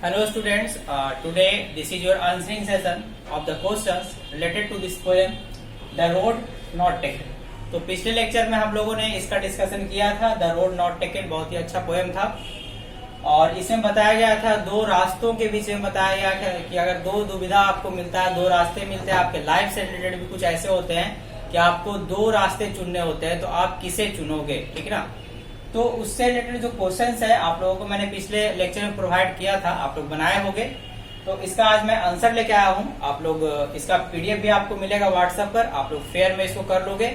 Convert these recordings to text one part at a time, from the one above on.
Hello students, today this is your answering session of the questions related to this poem The Road Not Taken। तो पिछले lecture में हम लोगों ने इसका डिस्कशन किया था। द रोड नॉट टेकन बहुत ही अच्छा पोएम था और इसमें बताया गया था दो रास्तों के बीच में बताया गया था कि अगर दो दुविधा आपको मिलता है, दो रास्ते मिलते हैं, आपके लाइफ से रिलेटेड भी कुछ ऐसे होते हैं कि आपको दो रास्ते चुनने होते हैं, तो आप किसे चुनोगे, ठीक है ना। तो उससे रिलेटेड जो क्वेश्चंस है आप लोगों को मैंने पिछले लेक्चर में प्रोवाइड किया था, आप लोग बनाए होंगे। तो इसका आज मैं आंसर लेके आया हूँ। आप लोग इसका पीडीएफ भी आपको मिलेगा व्हाट्सएप पर, आप लोग फेयर में इसको कर लोगे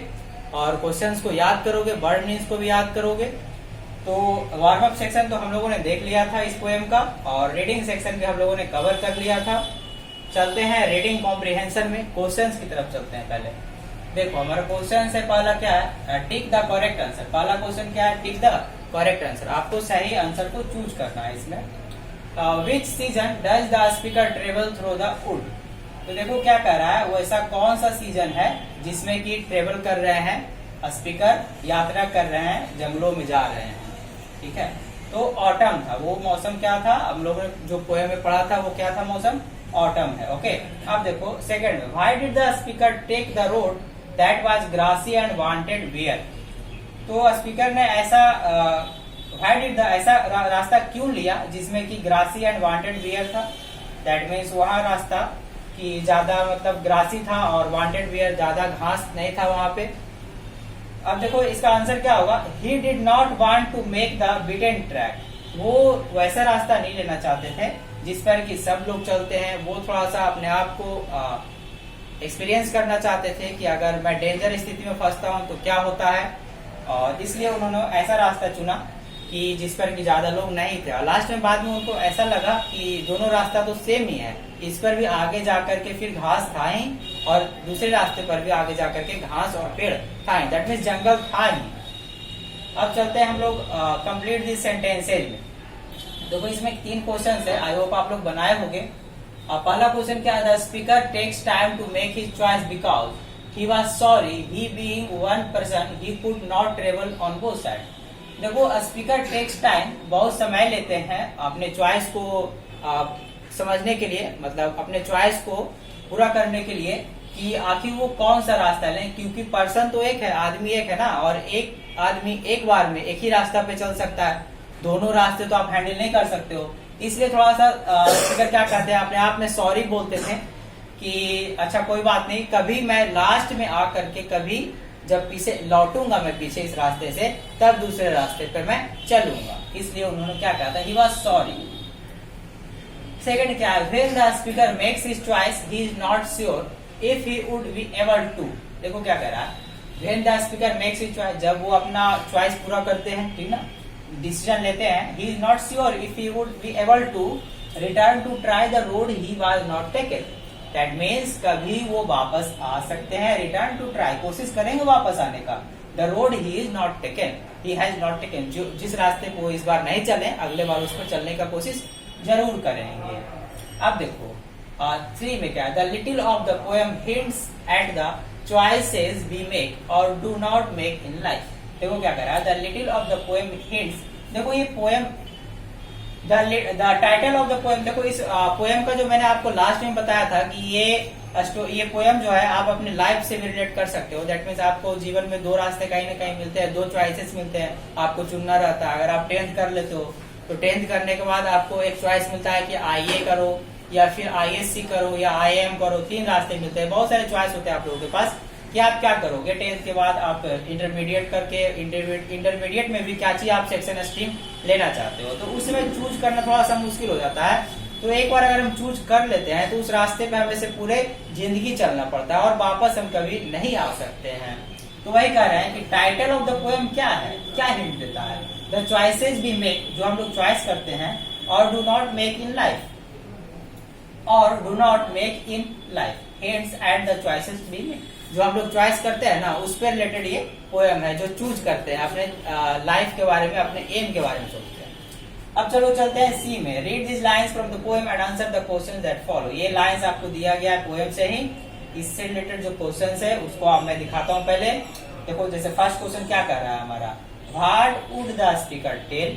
और क्वेश्चंस को याद करोगे, वर्ड मीन्स को भी याद करोगे। तो वार्म अप सेक्शन तो हम लोगों ने देख लिया था इस पोएम का, और रीडिंग सेक्शन भी हम लोगों ने कवर कर लिया था। चलते हैं रीडिंग कॉम्प्रिहेंशन में, क्वेश्चंस की तरफ चलते हैं। पहले देखो हमारा क्वेश्चन है, पहला क्या है, टिक द करेक्ट आंसर। पहला क्वेश्चन क्या है, टिक द करेक्ट आंसर। आपको सही आंसर को चूज करना है इसमें। विच season does the speaker travel through the wood. तो देखो क्या कह रहा है, वो ऐसा कौन सा सीजन है जिसमें कि ट्रेवल कर रहे हैं स्पीकर, यात्रा कर रहे हैं, जंगलों में जा रहे हैं, ठीक है। तो ऑटम था वो मौसम। क्या था, हम लोगों ने जो पोएम में पढ़ा था वो क्या था, मौसम ऑटम है। ओके, अब देखो सेकंड में, why did the speaker take the road that was grassy and wanted wear. तो स्पीकर ने ऐसा ऐसा रास्ता क्यों लिया जिसमें कि ग्रासी एंड वांटेड वेयर था। दैट मीन्स वहां रास्ता कि ज्यादा मतलब ग्रासी था और वांटेड वेयर ज्यादा घास नहीं था वहां पे। अब देखो इसका आंसर क्या होगा, he did not want to make the beaten track. वो वैसा रास्ता नहीं लेना चाहते थे जिस पर कि सब लोग चलते हैं। वो थोड़ा सा अपने आप को एक्सपीरियंस करना चाहते थे कि अगर मैं डेंजर स्थिति में फंसता हूं तो क्या होता है, और इसलिए उन्होंने ऐसा रास्ता चुना कि जिस पर कि ज्यादा लोग नहीं थे। और लास्ट में बाद में उनको ऐसा लगा कि दोनों रास्ता तो सेम ही है, इस पर भी आगे जाकर के फिर घास था ही और दूसरे रास्ते पर भी आगे जाकर के घास और पेड़ था ही, दैट मीन्स जंगल था ही। अब चलते हैं हम लोग कंप्लीट दिस सेंटेंसेज में। देखो इसमें 3 क्वेश्चन है, आई होप आप लोग बनाए होंगे। पहला क्वेश्चन क्या है, the speaker takes time to make his choice because he was sorry he being one person he could not travel on both side. देखो स्पीकर टेक्स टाइम, बहुत समय लेते हैं अपने चॉइस को समझने के लिए, मतलब अपने चॉइस को पूरा करने के लिए कि आखिर वो कौन सा रास्ता लें, क्योंकि पर्सन तो एक है, आदमी एक है ना, और एक आदमी एक बार में एक ही रास्ता पे चल सकता है, दोनों रास्ते तो आप हैंडल नहीं कर सकते हो। इसलिए थोड़ा सा स्पीकर क्या कहते हैं, अपने आप में सॉरी बोलते थे कि अच्छा कोई बात नहीं, कभी मैं लास्ट में आकर के कभी जब पीछे लौटूंगा मैं पीछे इस रास्ते से, तब दूसरे रास्ते पर मैं चलूंगा। इसलिए उन्होंने क्या कहा था, ही वाज सॉरी। सेकंड क्या है, when the speaker makes his choice he is not sure if he would be able to. देखो क्या कह रहा है, when the speaker makes his choice, जब वो अपना चॉइस पूरा करते हैं, ठीक ना, डिसीजन लेते हैं, he is not sure if he would be able to return to try the road he was not taken. That means कभी वो वापस आ सकते हैं, रिटर्न टू ट्राई, कोशिश करेंगे वापस आने का। The road he is not taken, he has not taken, जो जिस रास्ते को इस बार नहीं चले अगले बार उस पर चलने का कोशिश जरूर करेंगे। अब देखो 3 में क्या है, the little of the poem hints at the choices we make और do not make in life. देखो क्या कह रहा है, the little of the poem hints. देखो ये poem, the title of the poem, देखो इस पोएम का जो मैंने आपको लास्ट में बताया था कि ये पोएम जो है आप अपने लाइफ से भी रिलेट कर सकते हो। दैट मीन्स आपको जीवन में दो रास्ते कहीं ना कहीं मिलते हैं, दो चॉइसेस मिलते हैं, आपको चुनना रहता है। अगर आप 10th कर लेते हो तो 10th करने के बाद आपको एक चॉइस मिलता है कि आईए करो या फिर आईएससी करो या आईएम करो, 3 रास्ते मिलते हैं, बहुत सारे चॉइस होते हैं आप लोगों के पास कि आप क्या करोगे। 10th के बाद आप इंटरमीडिएट करके इंटरमीडिएट में भी क्या चाहिए, आप सेक्शन स्ट्रीम लेना चाहते हो, तो उसमें चूज करना थोड़ा सा मुश्किल हो जाता है। तो एक बार अगर हम चूज कर लेते हैं तो उस रास्ते पे हमें से पूरे जिंदगी चलना पड़ता है और वापस हम कभी नहीं आ सकते हैं। तो वही कह रहे हैं कि टाइटल ऑफ द पोएम क्या है, क्या हिंट देता है, द चॉइसेस वी मेक, जो हम लोग चॉइस करते हैं, और do not make in life, और do not make in life hints at the choices we make. जो हम लोग चॉइस करते हैं ना, उस पर रिलेटेड ये पोएम है, जो चूज करते हैं अपने लाइफ के बारे में, अपने एम के बारे में सोचते हैं। अब चलो चलते हैं सी में, read this lines from the poem and answer the questions that follow. ये लाइंस आपको दिया गया है पोएम से ही, इससे रिलेटेड जो क्वेश्चंस है उसको आप मैं दिखाता हूँ। पहले देखो जैसे फर्स्ट क्वेश्चन क्या कर रहा है हमारा, what would the speaker tell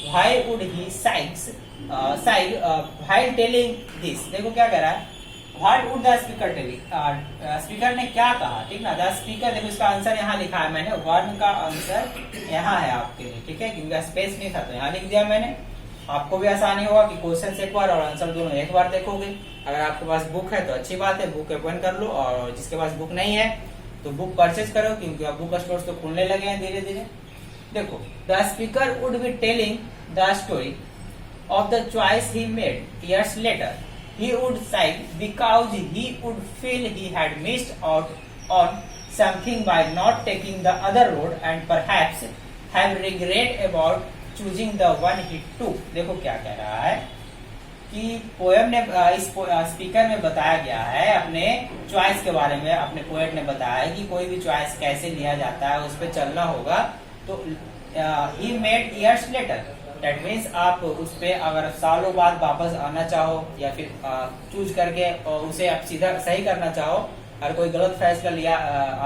why would he साइग्स व्हाइल टेलिंग दिस, देखो क्या कह रहा है, what would the speaker telling, speaker ने क्या कहा, ठीक ना, द स्पीकर, देखो इसका आंसर यहाँ लिखा है मैंने, वन का आंसर यहाँ है आपके लिए, ठीक है, क्योंकि स्पेस नहीं था तो यहाँ लिख दिया मैंने। आपको भी आसानी होगा कि क्वेश्चन एक बार और आंसर दोनों एक बार देखोगे। अगर आपके पास बुक है तो अच्छी बात है, बुक ओपन कर लो, और जिसके पास बुक नहीं है तो बुक परचेज करो, क्योंकि अब बुक स्टोर्स तो खुलने लगे हैं धीरे धीरे। देखो, the speaker would be telling the story of the choice he made years later. He would sigh because he would feel he had missed out on something by not taking the other road and perhaps have regret about choosing the one he took. देखो क्या कह रहा है कि poem ने इस speaker में बताया गया है अपने चॉइस के बारे में, अपने पोएट ने बताया है कि कोई भी चॉइस कैसे लिया जाता है, उस पर चलना होगा। तो he made years later, that means आप उस पे अगर सालों बाद वापस आना चाहो या फिर चूज करके उसे आप सीधा सही करना चाहो, अगर कोई गलत फैसला लिया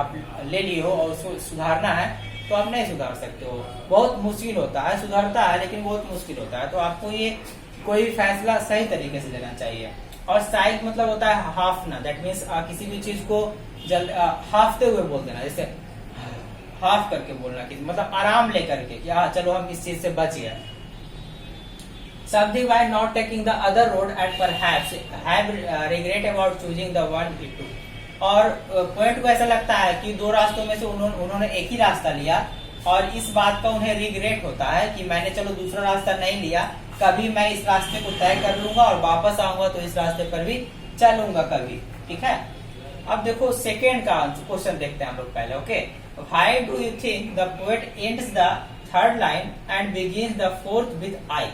आप ले लिए हो और उसको सुधारना है तो आप नहीं सुधार सकते हो, बहुत मुश्किल होता है, सुधरता है लेकिन बहुत मुश्किल होता है। तो आपको ये कोई भी फैसला सही तरीके से लेना चाहिए। और साइड मतलब होता है हाफ ना, दैट मीन्स किसी भी चीज को हाफते हुए बोल देना, जैसे हाफ करके बोलना, मतलब आराम लेकर के, हाँ चलो हम इस चीज से बच गए। Something by not taking the other road and perhaps have regret about choosing the one he took. और पॉइंट को ऐसा लगता है कि दो रास्तों में से उन्होंने एक ही रास्ता लिया और इस बात का उन्हें रिग्रेट होता है कि मैंने चलो दूसरा रास्ता नहीं लिया, कभी मैं इस रास्ते को तय कर लूंगा और वापस आऊंगा तो इस रास्ते पर भी चलूंगा कभी, ठीक है। अब देखो सेकेंड का क्वेश्चन देखते हैं हम लोग पहले, okay. Why do you think the poet ends the third line and begins the fourth with I.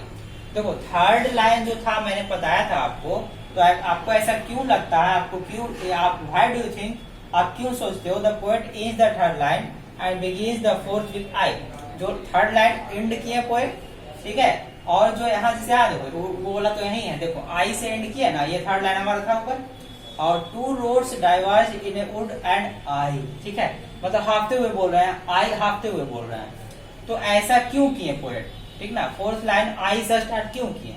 देखो थर्ड लाइन जो था मैंने बताया था आपको, तो आपको ऐसा क्यों लगता है, आपको क्यों, आप व्हाई डू यू थिंक, आप क्यों सोचते हो the poet ends the third line and begins the fourth with I, जो थर्ड लाइन एंड किया पोएट, ठीक है, और जो यहाँ से याद हो वो बोला तो यही है, देखो आई से एंड किया ना, ये थर्ड लाइन हमारा था ऊपर, और two roads diverge in a wood and I, ठीक है, मतलब हाफते हुए बोल रहे हैं, आई हाफते हुए बोल रहे हैं। तो ऐसा क्यों किए पोएट, ठीक ना, फोर्थ लाइन आई से स्टार्ट क्यों किए।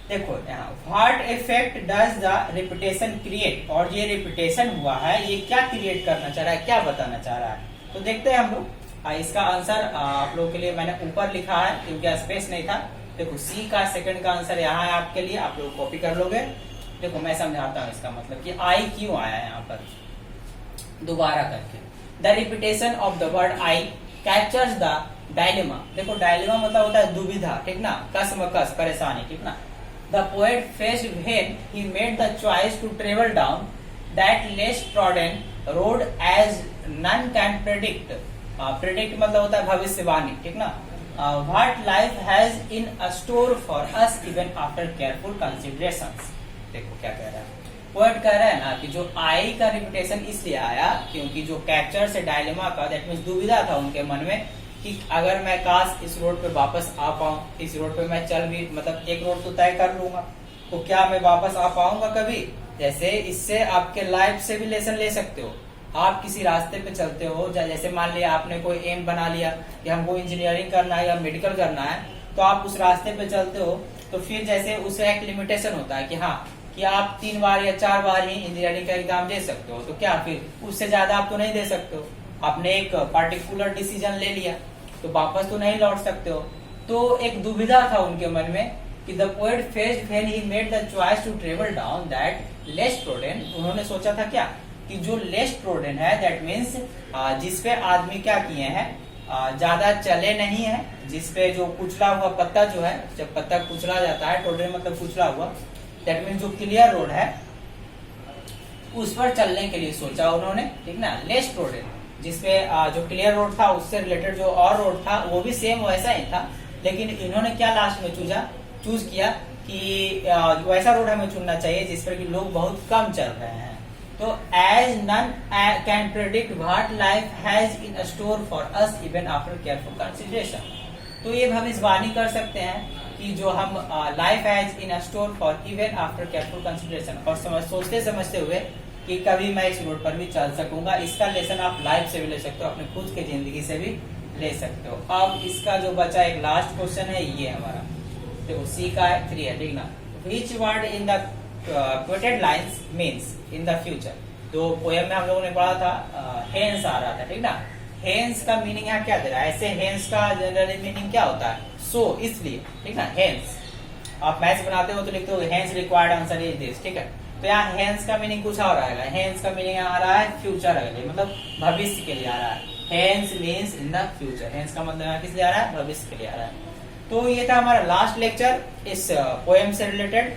देखो यहाँ what effect does the repetition create, और ये रिपीटेशन हुआ है ये क्या क्रिएट करना चाह रहा है, क्या बताना चाह रहा है, तो देखते हैं हम लोग। इसका आंसर आप लोगों के लिए मैंने ऊपर लिखा है क्योंकि स्पेस नहीं था। देखो सी का सेकंड का आंसर यहाँ है आपके लिए, आप लोग कॉपी कर लोगे। देखो मैं समझाता हूँ इसका मतलब कि आई क्यों आया है यहाँ पर दोबारा करके। The repetition of the word I captures the dilemma. देखो डायलेमा मतलब होता है दुविधा, ठीक ना, कसमकस परेशानी, ठीक ना। The poet faced when he made the choice to travel down that less trodden road as none can predict. Predict मतलब होता है भविष्यवाणी, ठीक ना। What life has in a store for us even after careful considerations. देखो क्या कह रहा है पोएट, कह रहा है ना कि जो आई का रिपीटेशन इसलिए आया क्योंकि जो कैप्चर से डायलेमा का, दैट मीन्स दुविधा था उनके मन में कि अगर मैं काश इस रोड पे वापस आ पाऊं, इस रोड पे मैं चल भी, मतलब एक रोड तो तय कर लूंगा, तो क्या मैं वापस आ पाऊंगा कभी। जैसे इससे आपके लाइफ से भी लेसन ले सकते हो। आप किसी रास्ते पे चलते हो, जैसे मान लिया आपने कोई एम बना लिया कि हमको इंजीनियरिंग करना है या मेडिकल करना है, तो आप उस रास्ते पे चलते हो, तो फिर जैसे उसका एक लिमिटेशन होता है कि हाँ कि आप 3 बार या 4 बार ही इंजीनियरिंग का एग्जाम दे सकते हो, तो क्या फिर उससे ज्यादा आप तो नहीं दे सकते हो। आपने एक पर्टिकुलर डिसीजन ले लिया तो वापस तो नहीं लौट सकते हो। तो एक दुविधा था उनके मन में कि the poet faced when he made the choice to travel down that less trodden. उन्होंने सोचा था क्या कि जो लेस ट्रोडन है, दैट मीन्स जिसपे आदमी क्या किए हैं, ज्यादा चले नहीं है, जिसपे जो कुचला हुआ पत्ता जो है, जब पत्ता कुचला जाता है, ट्रोडन मतलब कुचला हुआ, दैट मीन्स जो क्लियर रोड है उस पर चलने के लिए सोचा उन्होंने, ठीक ना। लेस ट्रोडन जिसपे जो क्लियर रोड था उससे रिलेटेड जो और रोड था वो भी सेम वैसा ही था, लेकिन इन्होंने क्या लास्ट में चूज किया कि वैसा रोड हमें चुनना चाहिए जिस पर कि लोग बहुत कम चल रहे हैं। तो as none can predict what life has in store for us even after careful consideration. तो ये हम इस वाणी कर सकते हैं कि जो हम life has in store for even after careful consideration, और सोचते समझते हुए कि कभी मैं इस रोड पर भी चल सकूंगा। इसका लेसन आप लाइफ से भी ले सकते हो, अपने खुद की जिंदगी से भी ले सकते हो। अब इसका जो बचा एक लास्ट क्वेश्चन है ये हमारा, देखो सी का है 3 है, ठीक ना। Which word in the quoted lines means in the future. तो पोएम में हम लोगों ने पढ़ा था हेंस आ रहा था, ठीक ना। हेंस का मीनिंग यहाँ क्या दे रहा है, ऐसे हेंस का जनरली मीनिंग क्या होता है, सो इसलिए, ठीक ना। हेंस आप मैथ्स बनाते हो तो लिखते हो hence required answer is this, ठीक है। तो यहाँ हेंस का मीनिंग कुछ और आएगा, हेंस का मीनिंग आ रहा है फ्यूचर के लिए, मतलब भविष्य के लिए आ रहा है। Hence means in the future, hence का मतलब किस लिए आ रहा है, भविष्य के लिए आ रहा है। तो ये था हमारा लास्ट लेक्चर इस पोएम से रिलेटेड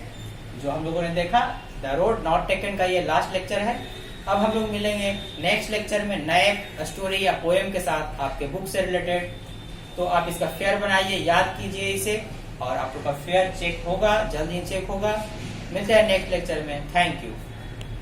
जो हम लोगों ने देखा, द रोड नॉट टेकन का ये लास्ट लेक्चर है। अब हम लोग मिलेंगे नेक्स्ट लेक्चर में नए स्टोरी या पोएम के साथ आपके बुक से रिलेटेड। तो आप इसका फेयर बनाइए, याद कीजिए इसे, और आप लोग का फेयर चेक होगा, जल्द ही चेक होगा। मिलते हैं नेक्स्ट लेक्चर में। Thank you.